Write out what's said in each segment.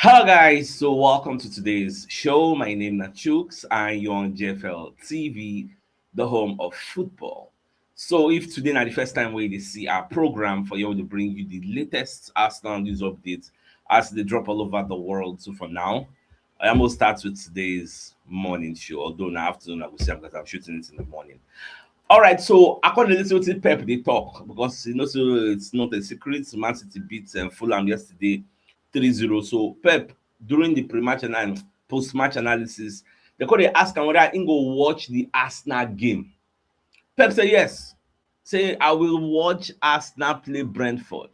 Hello guys, so welcome to today's show. My name is CHUKS and you're on JFL TV, the home of football. So if today is the first time we see our program for you to bring you the latest Arsenal news updates as they drop all over the world. So for now, I am going to start with today's morning show, although in the afternoon I will see because I'm shooting it in the morning. All right, so according to what Pep they talk because so it's not a secret. Man City beat Fulham yesterday 3-0. So Pep during the pre-match and post-match analysis, they ask him whether he go watch the Arsenal game. Pep say yes. Say I will watch Arsenal play Brentford.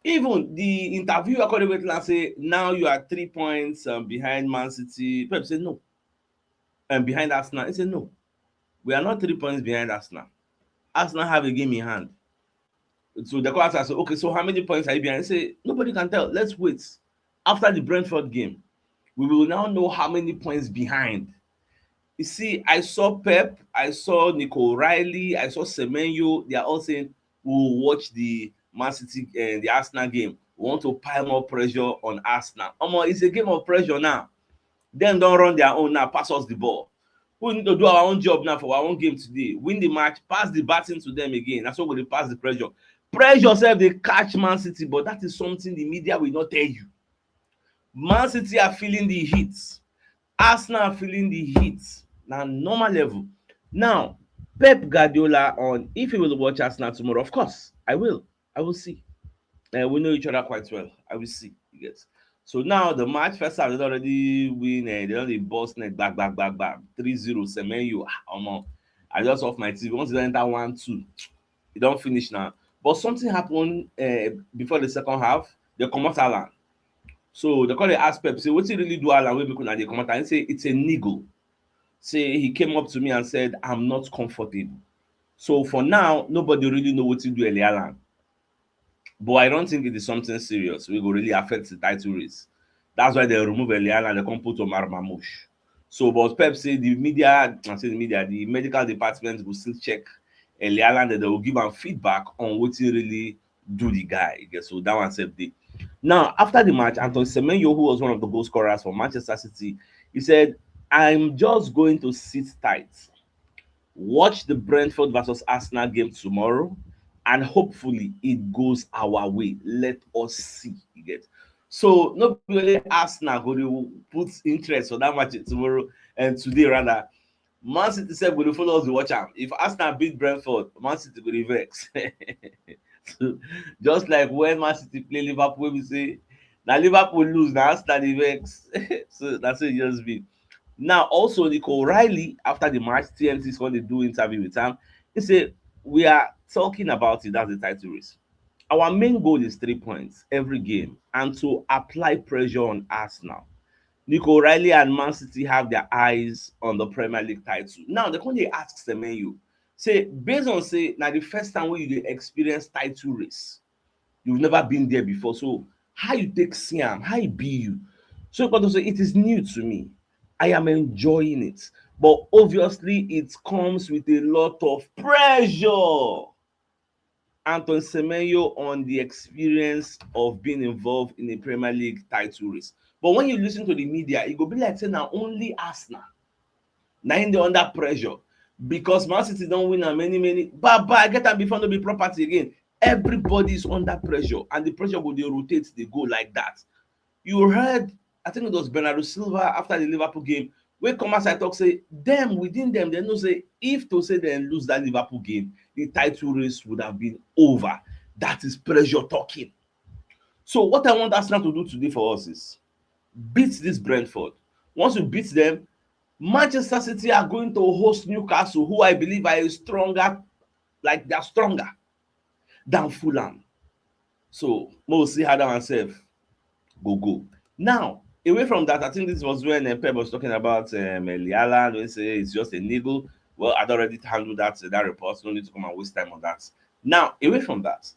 Even the interview according to Wetland say now you are 3 points behind Man City. Pep say no. And behind Arsenal, he said no. We are not 3 points behind Arsenal. Arsenal have a game in hand. So the coach asked, okay, so how many points are you behind? He said, nobody can tell. Let's wait. After the Brentford game, we will now know how many points behind. You see, I saw Pep, I saw Nico Riley, I saw Semenyo. They are all saying, we'll watch the Man City and the Arsenal game. We want to pile more pressure on Arsenal. It's a game of pressure now. Them don't run their own now, pass us the ball. We need to do our own job now for our own game today. Win the match, pass the baton to them again. That's what we pass the pressure. Pressure self they catch Man City, but that is something the media will not tell you. Man City are feeling the heat. Arsenal are feeling the heat. Now normal level. Now, Pep Guardiola on if he will watch Arsenal tomorrow, of course, I will. I will see. We know each other quite well. I will see. Yes. So now the match first half they already win. They already boss net back 3-0. Semenyo. I just off my TV. Once they enter 1-2, it don't finish now. But something happened before the second half. They come out Alan. So they call the ask Pep, say, what's he really do Alan? We because they come out and say it's a niggle. Say he came up to me and said, I'm not comfortable. So for now, nobody really know what to do Eli Alan. But I don't think it is something serious. We go really affect the title race. That's why they remove Eliana and they come put Omar Mamouche. So, but Pep say the the medical department will still check Eliana and they will give them feedback on what he really do the guy. So that one said the. Now, after the match, Anton Semenyo, who was one of the goal scorers for Manchester City, he said, I'm just going to sit tight, watch the Brentford versus Arsenal game tomorrow, and hopefully it goes our way. Let us see. You get so nobody Arsenal go to put interest on that match tomorrow and today rather. Man City said go to follow us to watch am. If Arsenal beat Brentford, Man City go to vex. So, just like when Man City play Liverpool, we say now Liverpool lose, now Arsenal dey vex. So that's what it just be. Now also Nico Riley after the match, TMC is going to do interview with him. He said we are talking about it. That's the title race. Our main goal is 3 points every game and to apply pressure on Arsenal. Nico Riley and Man City have their eyes on the Premier League title. Now, they come dey ask Semenyo, say, based on say, now the first time when you dey experience title race, you've never been there before. So, how you take see am, how e be you? So, because say it is new to me. I am enjoying it. But obviously, it comes with a lot of pressure. Anton Semenyo on the experience of being involved in a Premier League title race. But when you listen to the media, it go be like saying now only Arsenal. Now in the under pressure. Because Man City don't win and many. But I get that before no be property again. Everybody is under pressure. And the pressure will rotate, they go like that. You heard, I think it was Bernardo Silva after the Liverpool game, wey come outside talk say them within them they know say if to say they lose that Liverpool game, the title race would have been over. That is pressure talking. So what I want Arsenal to do today for us is beat this Brentford. Once you beat them, Manchester City are going to host Newcastle, who I believe are stronger, like they're stronger than Fulham. So we'll see how that oneself go. Now, away from that, I think this was when Pep was talking about Eliala, when say it's just a niggle. Well, I'd already handled that report, so no need to come and waste time on that. Now, away from that,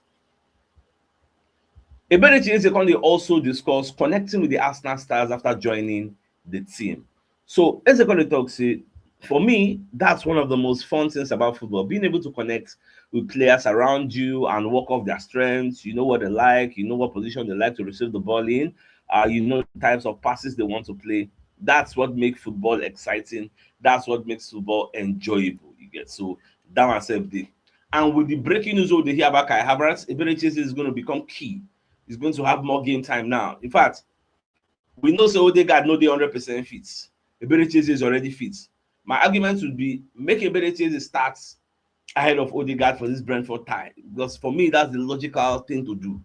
Eberechi Ezekwesili also discussed connecting with the Arsenal stars after joining the team. So Ezekwesili talks, say, for me, that's one of the most fun things about football, being able to connect with players around you and work off their strengths. You know what they like, you know what position they like to receive the ball in. the types of passes they want to play. That's what makes football exciting. That's what makes football enjoyable. You get so that one save day. And with the breaking news of the hear about Kai Havertz, Eberechi is going to become key. He's going to have more game time now. In fact, we know so Odegaard no dey 100% fit. Eberechi is already fit. My argument would be make Eberechi start ahead of Odegaard for this Brentford tie, because for me that's the logical thing to do.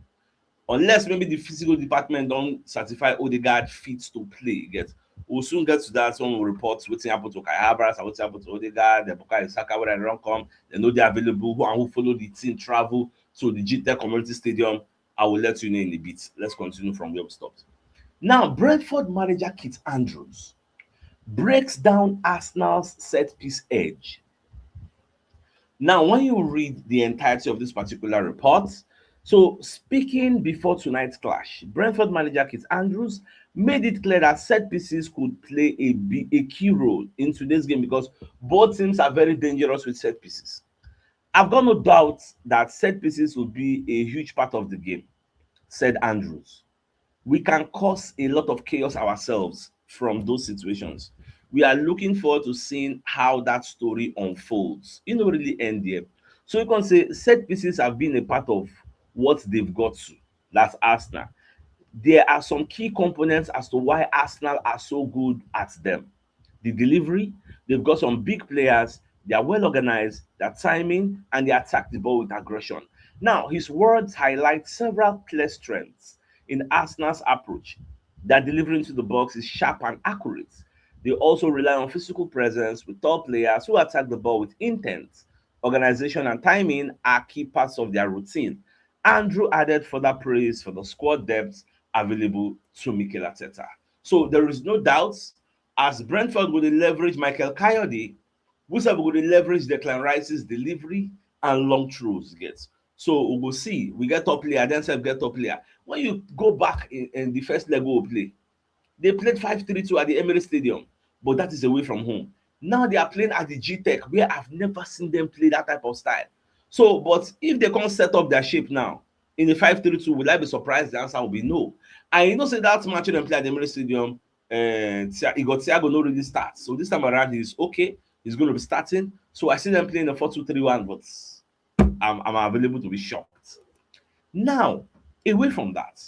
Unless maybe the physical department don't certify Odegaard fit to play. Get we'll soon get to that when we report wetin happen to Kai Havertz and wetin happen to Odegaard, the Bukayo Saka whether they don't come, they know they're available, who follow the team travel to the GTech Community Stadium. I will let you know in a bit. Let's continue from where we stopped. Now, Brentford manager Kit Andrews breaks down Arsenal's set piece edge. Now, when you read the entirety of this particular report, so speaking before tonight's clash, Brentford manager Kit Andrews made it clear that set pieces could play a key role in today's game because both teams are very dangerous with set pieces. I've got no doubt that set pieces will be a huge part of the game, said Andrews. We can cause a lot of chaos ourselves from those situations. We are looking forward to seeing how that story unfolds. It don't really end there. So you can say set pieces have been a part of what they've got to. That's Arsenal. There are some key components as to why Arsenal are so good at them. The delivery, they've got some big players, they are well organized, their timing, and they attack the ball with aggression. Now, his words highlight several clear strengths in Arsenal's approach. Their delivery into the box is sharp and accurate. They also rely on physical presence with tall players who attack the ball with intent. Organization and timing are key parts of their routine. Andrew added further praise for the squad depth available to Mikel Arteta. So there is no doubt, as Brentford will leverage Michael Coyote, we will leverage Declan Rice's delivery and long throws. Gets. So we will see. We get top player, then self get top player. When you go back in the first leg of play, they played 5-3-2 at the Emirates Stadium, but that is away from home. Now they are playing at the GTech, where I've never seen them play that type of style. So, but if they can't set up their shape now in the 5-3-2, will I be surprised? The answer will be no. And you know, say that match them play at the Emirates Stadium, and Thiago no really start. So this time around, he's okay. He's going to be starting. So I see them playing the 4-2-3-1, but I'm available to be shocked. Now, away from that,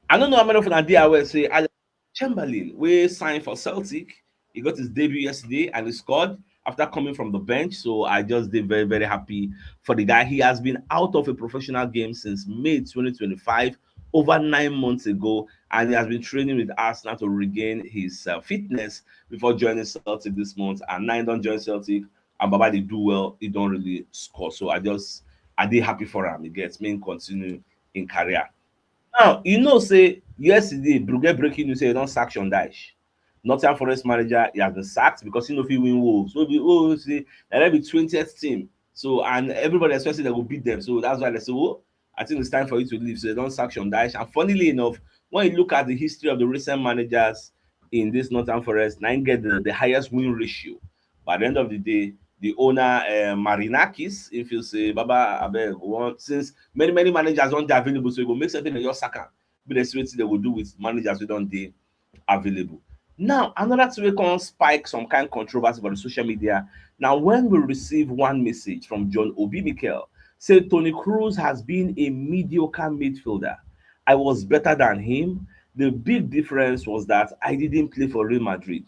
I don't know how many of you are aware say Alex Chamberlain, we signed for Celtic. He got his debut yesterday and he scored after coming from the bench. So I just did very, very happy for the guy. He has been out of a professional game since May 2025, over 9 months ago, and he has been training with Arsenal to regain his fitness before joining Celtic this month. And now he don't join Celtic, and Baba they do well, he don't really score. So I did happy for him. He gets me continue in career. Now, you know, say yesterday, Brugge breaking news say you don't sack Sean Dyche. Nottingham Forest manager, he has been sacked because he know if he win Wolves. So say that'll be 20th team. So and everybody expecting they will beat them. So that's why they say, oh, I think it's time for you to leave. So they don't sack Sean Dyche. And funnily enough, when you look at the history of the recent managers in this Nottingham Forest, nine get the highest win ratio. By the end of the day, the owner Marinakis, if you say Baba Abeg, since many managers aren't available, so you go make something in your second. But that's what they will do with managers who don't they available. Now, another two can spike some kind of controversy for the social media. Now, when we receive one message from John Obi Mikel, say Tony Cruz has been a mediocre midfielder. I was better than him. The big difference was that I didn't play for Real Madrid.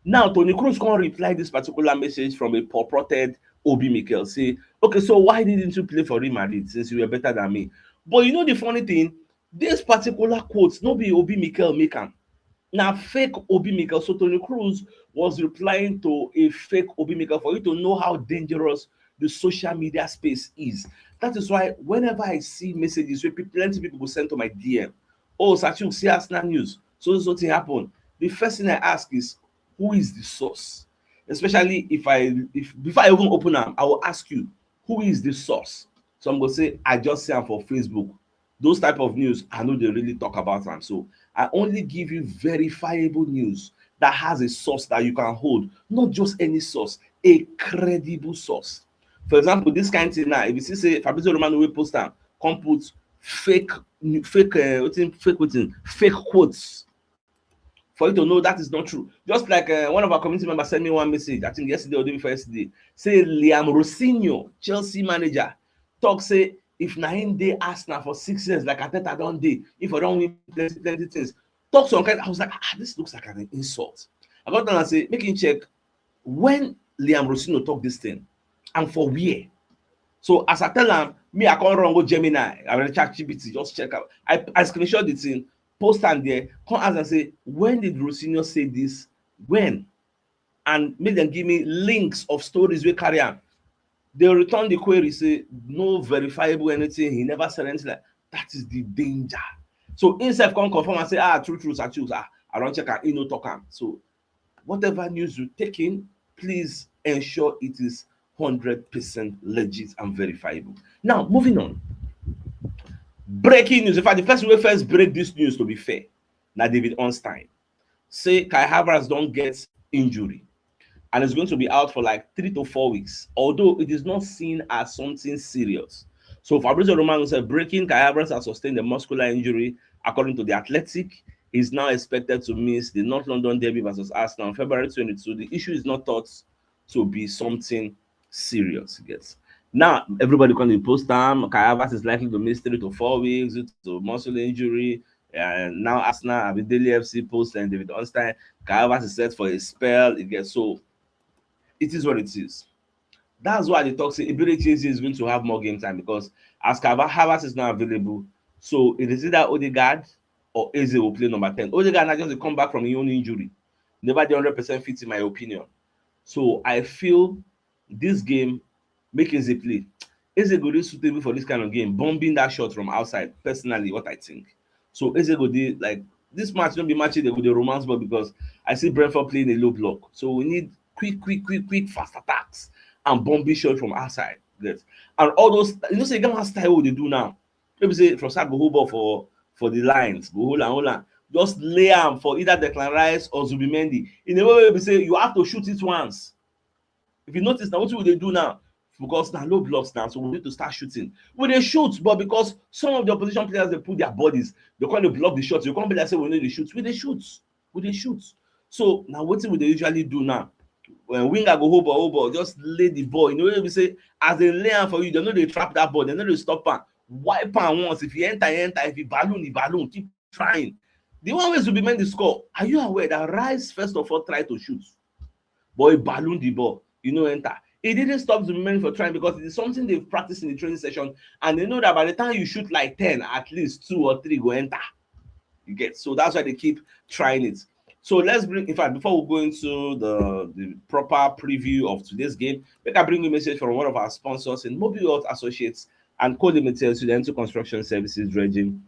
Now, Tony Cruz can't reply this particular message from a purported Obi Mikel. Say, okay, so why didn't you play for Real Madrid since you were better than me? But you know the funny thing, this particular quote, no be Obi Mikel make am. Now, fake Obi Mikel. So Tony Cruz was replying to a fake Obi Mikel for you to know how dangerous the social media space is. That is why whenever I see messages where plenty of people will send to my DM, oh, Sachuk, see Arsenal news, so something happened. The first thing I ask is, who is the source? Especially if before I even open them, I will ask you, who is the source? So I'm going to say, I just see them for Facebook. Those type of news, I know they really talk about them. So I only give you verifiable news that has a source that you can hold, not just any source, a credible source. For example, this kind of thing now, if you see say Fabrizio Romano will post them, come put fake fake quotes for you to know that is not true. Just like one of our community members sent me one message, I think yesterday or the day before yesterday, say Liam Rosinho, Chelsea manager, talk say if na him dey Arsenal for 6 years, like Ateta don dey, if I don win plenty things, talk some kind. I was like, this looks like an insult. I got down and say, make him check when Liam Rosinho talk this thing and for where. So as I tell am, me I come run go Gemini, I will chat GPT, just check out. I screenshot the thing, post am there, come ask and say, when did Rosinho say this? When? And make them give me links of stories we carry am. They return the query, say no verifiable anything, he never said anything like that. Is the danger. So himself come confirm and say, true, I choose. I don't check am, he no talk am. So whatever news you take in, please ensure it is 100% legit and verifiable. Now, moving on. Breaking news. In fact, the person who first break this news, to be fair, now David Ornstein say Kai Havertz don't get injury and is going to be out for like 3 to 4 weeks, although it is not seen as something serious. So Fabrizio Romano said breaking Kai Havertz has sustained a muscular injury. According to The Athletic, is now expected to miss the North London derby versus Arsenal on February 22. The issue is not thought to be something serious. Yes. Now everybody can post time. Kai Havertz is likely to miss 3 to 4 weeks due to muscle injury. And now Arsenal have a Daily FC post and David Ornstein. Kai Havertz is set for a spell. It gets so. It is what it is. That's why the talk say Iberichi is going to have more game time because as Kai Havertz is now available, so it is either Odegaard or Eze will play number 10. Odegaard not just come back from his own injury. Never the 100% fit in my opinion. So I feel this game make Eze play. Eze go dey suitable for this kind of game, bombing that shot from outside. Personally, what I think. So Eze go dey like this match don't be matching with the romance ball because I see Brentford playing a low block. So we need quick, fast attacks and bombing shot from outside. Yes. And all those, say get one style they do now. Maybe say from start go hold ball for the lines, go hold on. Just lay them for either Declan Rice or Zubimendi. In a way, we say you have to shoot it once. If you notice now, what will they do now? Because now low blocks now, so we need to start shooting. We they shoot, but because some of the opposition players they put their bodies, they kind of block the shots. You can't be like say we need to shoot. We they shoot. So now what will they usually do now? When winger go hold ball, just lay the ball. You know, we say as they lay am for you, they know they trap that ball, they know they stop am. Wipe am once. If you enter. If you balloon, keep trying. The one way to be meant to score. Are you aware that Rice first of all tried to shoot, but he ballooned the ball? You know, enter. It didn't stop the men for trying because it is something they've practiced in the training session, and they know that by the time you shoot like 10, at least 2 or 3 go enter. You get, so that's why they keep trying it. So let's bring, in fact, before we go into the proper preview of today's game, let I bring you a message from one of our sponsors in Mobile Health Associates and Co-Limited to the Into Construction Services, dredging,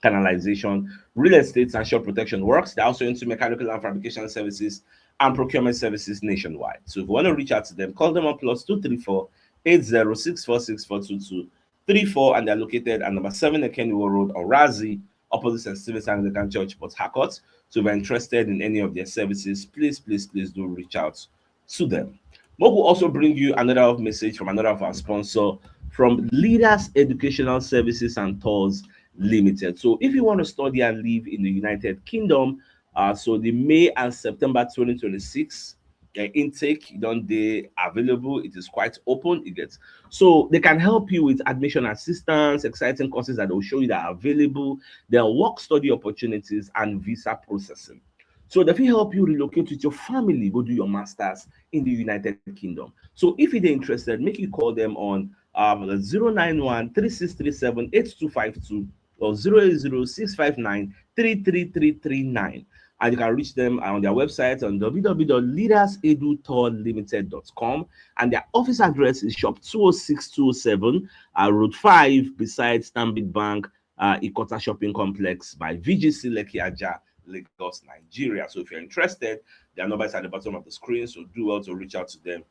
canalization, real estate, and shore protection works. They're also into mechanical and fabrication services and procurement services nationwide. So if you want to reach out to them, call them on +234 8064642234, and they're located at number 7 Ekeniwo Road, Orazi, opposite St. Stephen's Anglican Church, Port Harcourt. So if you're interested in any of their services, please do reach out to them. Mo will also bring you another message from another of our sponsor, from Leaders Educational Services and Tours Limited. So if you want to study and live in the United Kingdom, so the May and September 2026 intake don't they available. It is quite open. It gets so they can help you with admission assistance, exciting courses that will show you that are available, their work study opportunities, and visa processing. So they will help you relocate with your family, go do your masters in the United Kingdom. So if you're interested, make you call them on 091 3637 8252 or 080 33339. And you can reach them on their website on www.leadersedutourlimited.com. And their office address is shop 206-207 Road 5 beside Stanbic Bank, Ikota Shopping Complex by VGC Lekki Aja, Lagos, Nigeria. So if you're interested, their number is at the bottom of the screen. So do well to reach out to them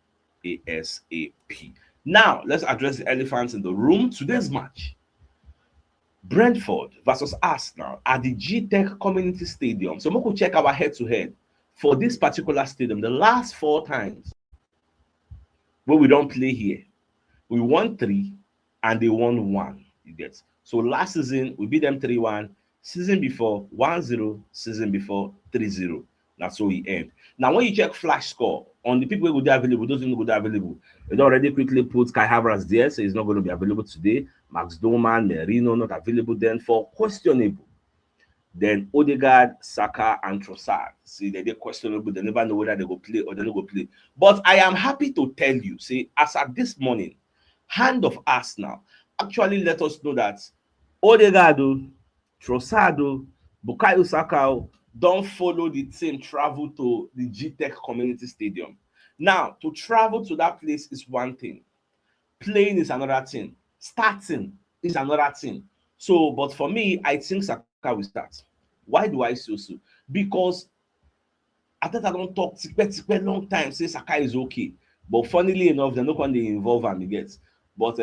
ASAP. Now, let's address the elephants in the room. Today's match, Brentford versus Arsenal at the G-Tech Community Stadium. So we could check our head-to-head for this particular stadium. The last 4 times where we don't play here, we won 3 and they won 1. You get. So last season we beat them 3-1. Season before 1-0. Season before 3-0. That's how we end. Now when you check flash score on the people who go there available, those who go there available, it already quickly put Kai Havertz there, so he's not going to be available today. Max Doman, Merino not available then for questionable. Then Odegaard, Saka, and Trossard. See, they're questionable. They never know whether they go play or they don't go play. But I am happy to tell you, see, as at this morning, hand of Arsenal actually let us know that Odegaard, Trossard, Bukayo Saka don't follow the team travel to the GTech Community Stadium. Now, to travel to that place is one thing. Playing is another thing. Starting is another thing. So, but for me, I think Saka will start. Why do I say so? Because Ateta don't talk long time, say Saka is okay. But funnily enough, they're not going to involve him, he gets. But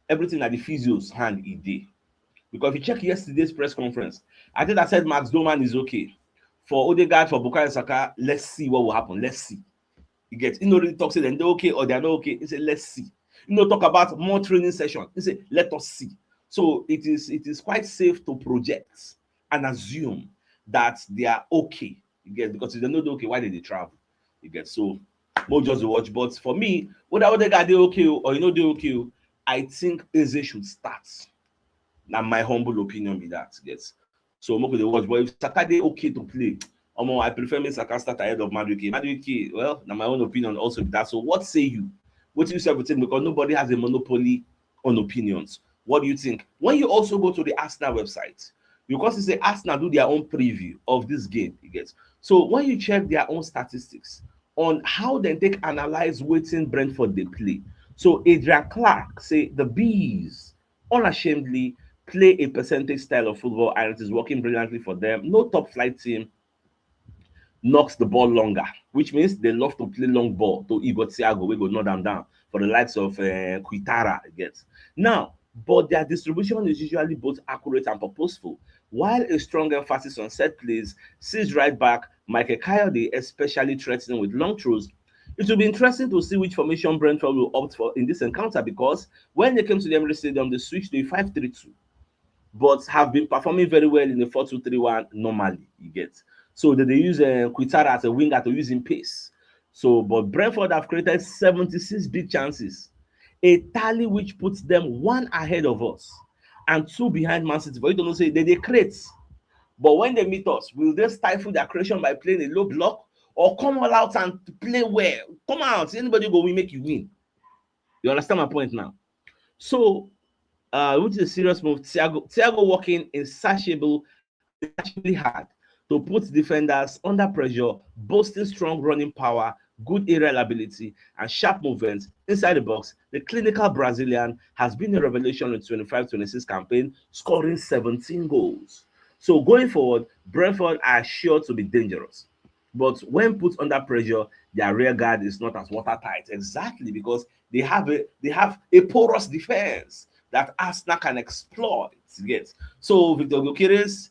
everything at the physio's hand, he did. Because if you check yesterday's press conference, Ateta said Max Doman is okay. For Odegaard, for Bukayo Saka, let's see what will happen. Let's see. You get. You know, really talk, say they're okay or they're not okay. He said, let's see. You know, talk about more training session. He said, let us see. So it is quite safe to project and assume that they are okay. You get, because if they're not okay, why did they travel? You get. So more just to watch. But for me, whether they got they okay or you know they okay, I think Eze should start. Now my humble opinion be that. Yes. So more they watch. But if Saka they okay to play, I prefer me Saka start ahead of Madueke. Madueke, well, now my own opinion also be that. So what say you? What do you say with it? Because nobody has a monopoly on opinions. What do you think? When you also go to the Arsenal website, because you say Arsenal do their own preview of this game, you get. So when you check their own statistics on how they take analyze waiting Brentford they play. So Adrian Clark say the Bees unashamedly play a percentage style of football and it is working brilliantly for them. No top flight team knocks the ball longer, which means they love to play long ball to Igor Thiago, we go knock them down for the likes of Quintara, I guess. Now, but their distribution is usually both accurate and purposeful, while a strong emphasis on set plays sees right back Michael Coyote especially threatening with long throws. It will be interesting to see which formation Brentford will opt for in this encounter because when they came to the Emirates Stadium, they switched to a 5-3-2, but have been performing very well in the 4-2-3-1 normally, you get. So they use Quintara as a winger to use in pace. So, but Brentford have created 76 big chances, a tally which puts them 1 ahead of us and 2 behind Man City. For you don't know, say they create, but when they meet us, will they stifle their creation by playing a low block or come all out and play well? Come out, anybody go, we make you win. You understand my point now? So, which is a serious move. Thiago working insatiably hard to put defenders under pressure, boasting strong running power, good aerial ability, and sharp movements inside the box. The clinical Brazilian has been a revelation in 25-26 campaign, scoring 17 goals. So going forward, Brentford are sure to be dangerous. But when put under pressure, their rear guard is not as watertight. Exactly, because they have a porous defense that Arsenal can exploit. Yes. So Victor Gyökeres,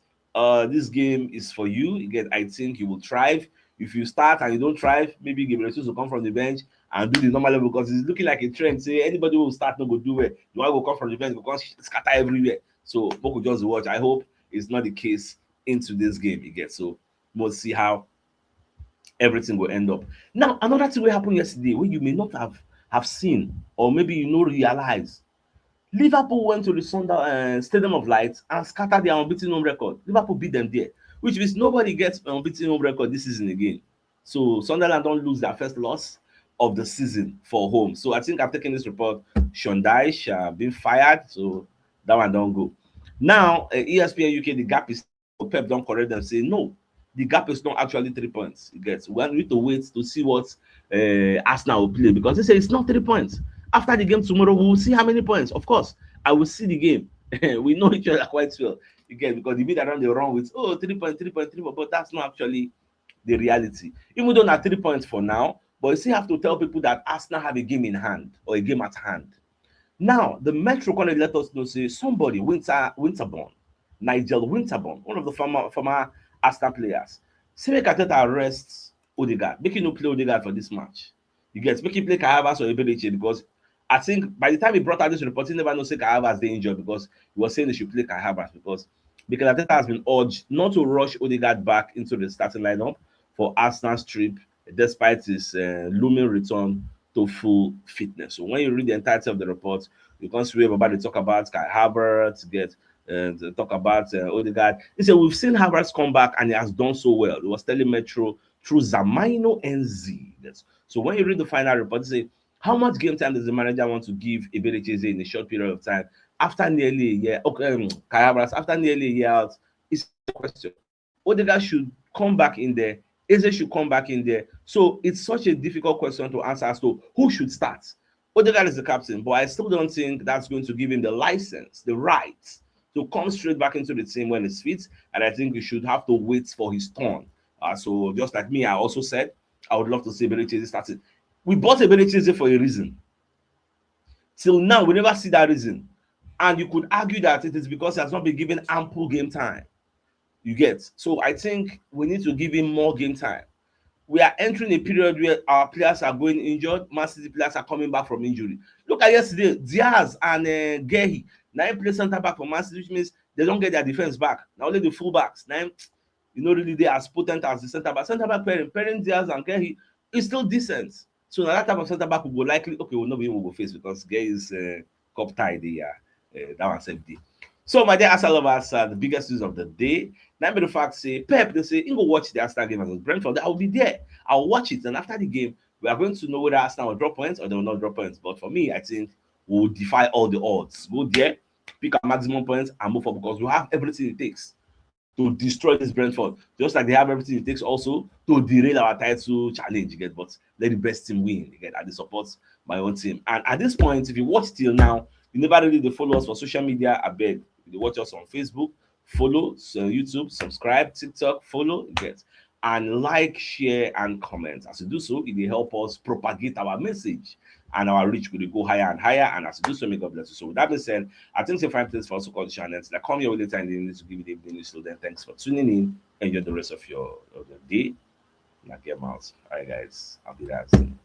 this game is for you. Again, I think you will thrive. If you start and you don't thrive, maybe Gabriel Jesus will come from the bench and do the normal level because it's looking like a trend. Say anybody who will start not go do well. You want to go come from the bench because scatter everywhere. So Boko just watch. I hope it's not the case into this game. You get so we'll see how everything will end up. Now, another thing will happen yesterday where you may not have seen or maybe you no realize. Liverpool went to the Stadium of Light and scattered their unbeaten home record. Liverpool beat them there, which means nobody gets an unbeaten home record this season again. So Sunderland don't lose their first loss of the season for home. So I think I've taken this report. Sean Dyche been fired, so that one don't go. Now, ESPN UK, the gap is Pep don't correct them, say no, the gap is not actually 3 points. It gets we need to wait to see what Arsenal will play because they say it's not 3 points. After the game tomorrow, we will see how many points. Of course, I will see the game. We know each other quite well. Again, because the bit around the wrong with 3.3, but that's not actually the reality. Even though not 3 points for now, but you still have to tell people that Arsenal have a game in hand or a game at hand. Now, the Metro College let us know say somebody Winterborn, Nigel Winterborn, one of the former Arsenal players, say make Arteta arrests Odegaard, make him no play Odegaard for this match. You get make him play Havertz or Eberechi because I think by the time he brought out this report, he never knows Kai Havertz they injured because he was saying they should play Kai Havertz because Arteta has been urged not to rush Odegaard back into the starting lineup for Arsenal's trip, despite his looming return to full fitness. So when you read the entirety of the report, you can't see about to talk about Kai Havertz, get to talk about Odegaard. He said we've seen Havertz come back and he has done so well. It was telling Metro through Zamaino NZ. So when you read the final report, you say how much game time does the manager want to give Ebelecheze in a short period of time after nearly a year? Okay, Kai Havertz, after nearly a year out, is a question. Odegaard should come back in there. Eze should come back in there. So it's such a difficult question to answer as to who should start. Odegaard is the captain, but I still don't think that's going to give him the license, the right to come straight back into the team when it's fit. And I think we should have to wait for his turn. So just like me, I also said I would love to see Ebelecheze starting. We bought Ebelecheze for a reason. Till now, we never see that reason. And you could argue that it is because he has not been given ample game time. You get? So I think we need to give him more game time. We are entering a period where our players are going injured. Man City players are coming back from injury. Look at yesterday, Diaz and Gehi. Now play centre back for Man City, which means they don't get their defense back. Now only the full backs. Now, really they are as potent as the centre back. Centre back pairing Diaz and Gehi is still decent. So now that type of centre back will go likely, okay, we'll not be able to face because Gehi is cup tied there. That one's empty. So my dear Arsenal lovers, the biggest news of the day. Now, the fact say Pep, they say, go watch the Arsenal game against Brentford. I will be there. I'll watch it. And after the game, we are going to know whether Arsenal will drop points or they will not drop points. But for me, I think we'll defy all the odds. Go there, pick our maximum points and move up because we have everything it takes to destroy this Brentford. Just like they have everything it takes also to derail our title challenge. You get, but let the best team win. You get, and they support my own team. And at this point, if you watch till now, you never really follow us for social media. I beg. You watch us on Facebook, follow, YouTube, subscribe, TikTok, follow, get, and like, share, and comment. As you do so, it will help us propagate our message and our reach will go higher and higher. And as you do so, may God bless you. So with that being said, I think it's a fine place for us to call the channel. That come here later and then to give you the evening. So then thanks for tuning in. Enjoy the rest of your day. Not get mouse. All right, guys. I'll be that soon.